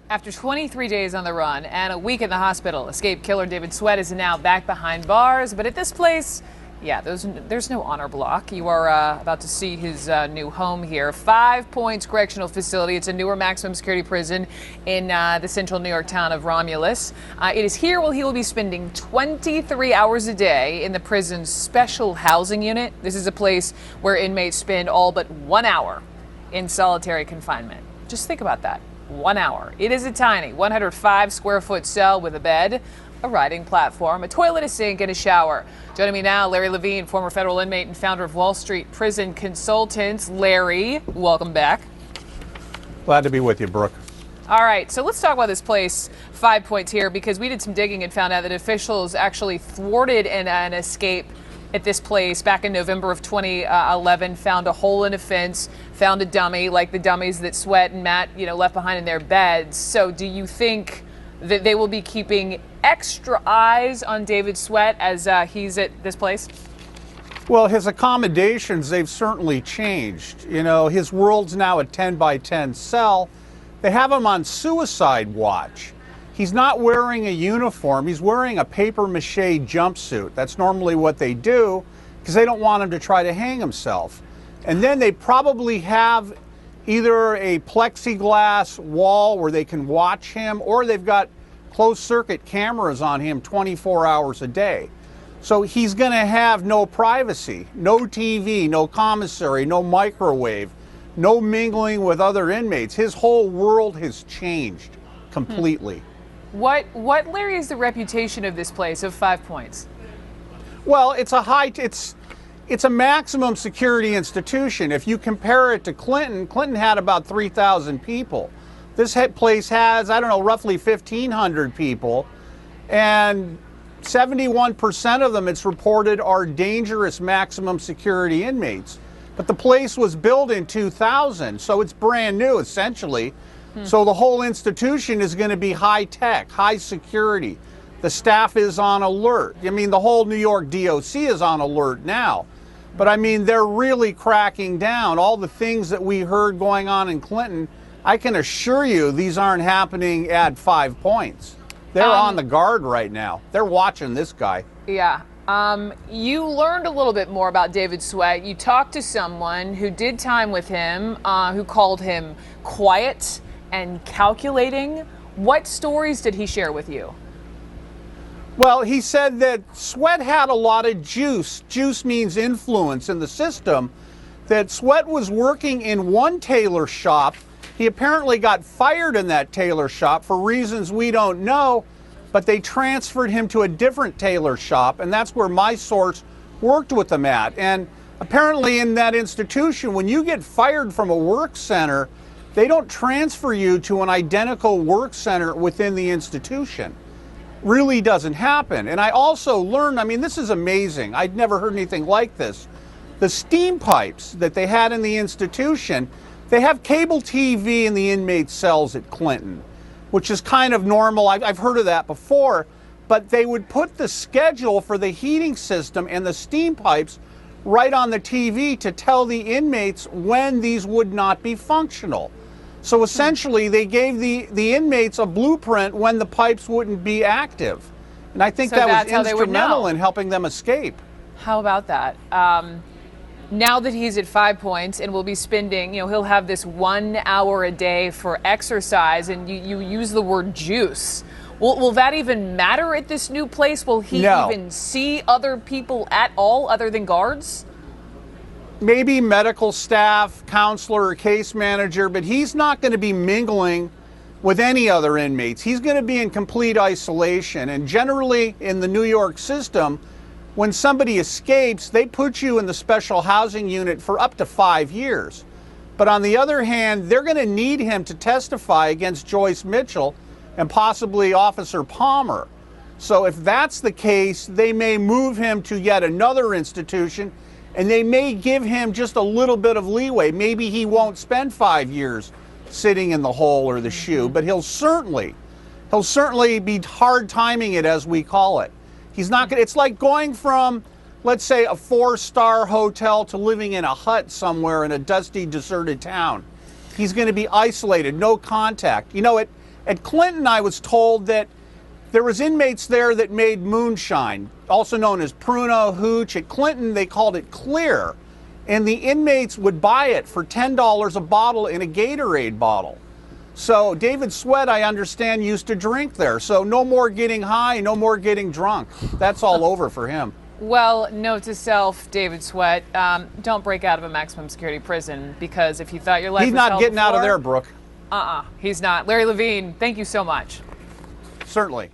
After 23 days on the run and a week in the hospital, escaped killer David Sweat is now back behind bars. But at this place, yeah, there's no honor block. You are about to see his new home here, 5 Points Correctional Facility. It's a newer maximum security prison in the central New York town of Romulus. It is here where he will be spending 23 hours a day in the prison's special housing unit. This is a place where inmates spend all but 1 hour in solitary confinement. Just think about that. 1 hour. It is a tiny 105 square foot cell with a bed, a riding platform, a toilet, a sink, and a shower. Joining me now, Larry Levine, former federal inmate and founder of Wall Street Prison Consultants. Larry, welcome back. Glad to be with you, Brooke. All right, so let's talk about this place, 5 Points here, because we did some digging and found out that officials actually thwarted an escape at this place back in November of 2011, found a hole in a fence, found a dummy like the dummies that Sweat and Matt, left behind in their beds. So do you think that they will be keeping extra eyes on David Sweat as he's at this place? Well, his accommodations, they've certainly changed. His world's now a 10 by 10 cell. They have him on suicide watch. He's not wearing a uniform. He's wearing a papier-mâché jumpsuit. That's normally what they do because they don't want him to try to hang himself. And then they probably have either a plexiglass wall where they can watch him, or they've got closed-circuit cameras on him 24 hours a day. So he's going to have no privacy, no TV, no commissary, no microwave, no mingling with other inmates. His whole world has changed completely. What, Larry, is the reputation of this place, of 5 Points? Well, it's a maximum security institution. If you compare it to Clinton had about 3,000 people. This place has, roughly 1,500 people, and 71% of them, it's reported, are dangerous maximum security inmates. But the place was built in 2000, so it's brand new, essentially. So the whole institution is going to be high tech, high security. The staff is on alert. The whole New York DOC is on alert now. But they're really cracking down. All the things that we heard going on in Clinton, I can assure you these aren't happening at 5 Points. They're on the guard right now. They're watching this guy. Yeah. You learned a little bit more about David Sweat. You talked to someone who did time with him, who called him quiet and calculating. What stories did he share with you? Well, he said that Sweat had a lot of juice. Juice means influence in the system. That Sweat was working in one tailor shop. He apparently got fired in that tailor shop for reasons we don't know, but they transferred him to a different tailor shop, and that's where my source worked with him at. And apparently in that institution, when you get fired from a work center, they don't transfer you to an identical work center within the institution. Really doesn't happen. And I also learned, this is amazing. I'd never heard anything like this. The steam pipes that they had in the institution, they have cable TV in the inmate cells at Clinton, which is kind of normal. I've heard of that before, but they would put the schedule for the heating system and the steam pipes right on the TV to tell the inmates when these would not be functional. So essentially, they gave the inmates a blueprint when the pipes wouldn't be active. And I think that was instrumental in helping them escape. How about that? Now that he's at 5 Points and will be spending, he'll have this 1 hour a day for exercise, and you use the word juice. Will that even matter at this new place? Will he even see other people at all other than guards? Maybe medical staff, counselor, or case manager, but he's not going to be mingling with any other inmates. He's going to be in complete isolation. And generally in the New York system, when somebody escapes, they put you in the special housing unit for up to 5 years. But on the other hand, they're going to need him to testify against Joyce Mitchell and possibly Officer Palmer. So if that's the case, they may move him to yet another institution, and they may give him just a little bit of leeway. Maybe he won't spend 5 years sitting in the hole or the shoe, but he'll certainly be hard timing it, as we call it. He's not going. It's like going from, let's say, a 4-star hotel to living in a hut somewhere in a dusty, deserted town. He's going to be isolated, no contact. At Clinton, I was told that there was inmates there that made moonshine, also known as Pruno, Hooch. At Clinton, they called it Clear, and the inmates would buy it for $10 a bottle in a Gatorade bottle. So David Sweat, I understand, used to drink there. So no more getting high, no more getting drunk. That's all over for him. Well, note to self, David Sweat, don't break out of a maximum security prison, because if you thought your life He's was not hell getting out of before- there, Brooke. He's not. Larry Levine, thank you so much. Certainly.